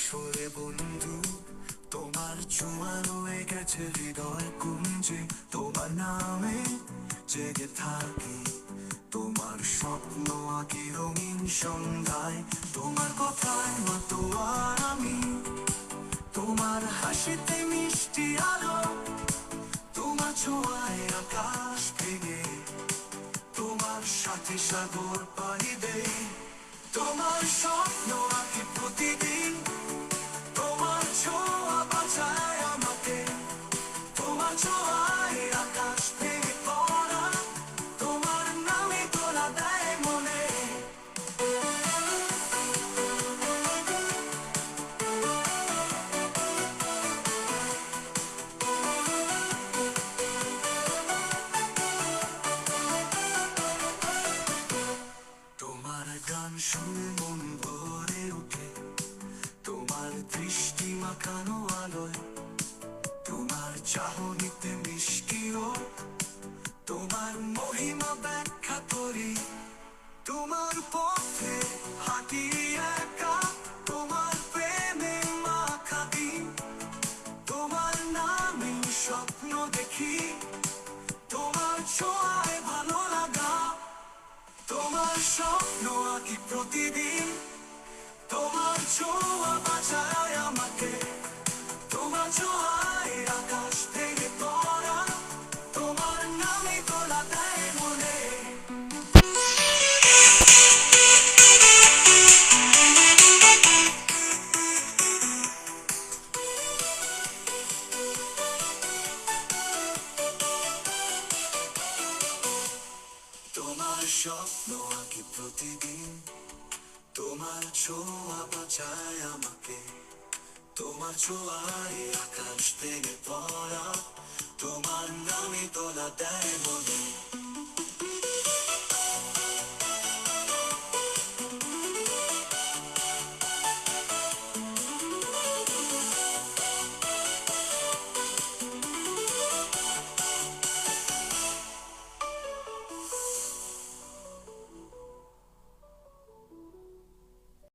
আসলে বন্ধু, তোমার ছোঁয়া রয়ে গেছে হৃদয় কুঞ্জে। তোমার নামে জেগে থাকি, তোমার স্বপ্ন আঁকি রঙিন সন্ধ্যায়। তোমার কথায় মাতোয়ার আমি, তোমার হাসিতে মিষ্টি আলো, তোমার ছোঁয়ায় আকাশ ভেঙে, তোমার সাথে সাগর পাড়ি দেই। তোমার স্বপ্ন আঁকি প্রতিদিন, তোমার ছোঁয়া বাঁচায় আমাকে। তোমার ছোঁয়ায় আকাশ ভেঙে পড়া, তোমার নামে তোলা দেয় মনে। তোমার গান শুনে মন ভরে ওঠে, তোমার দৃষ্টি মাখানো আলোয়, তোমার চাহনিতে মিষ্টিও, তোমার মহিমা ব্যাখ্যা করি। তোমার পথে হাঁটি একা, তোমার প্রেমে মাখা দিন, তোমার নামে স্বপ্ন দেখি, তোমার ছোঁয়ায় ভালো লাগা। তোমার স্বপ্ন আঁকি প্রতিদিন, তোমার ছোঁয়া বাঁচায় আমাকে। তোমার ছোঁয়ায় আকাশ ভেঙে পড়া, তোমার নামে তোলা দেয় মনে। তোমার স্বপ্ন আঁকি প্রতিদিন, তোমার ছোঁয়া বাঁচায় আমাকে। তোমার ছোঁয়ায় আকাশ ভেঙে পড়া, তোমার নামে তোলা দেয় মনে।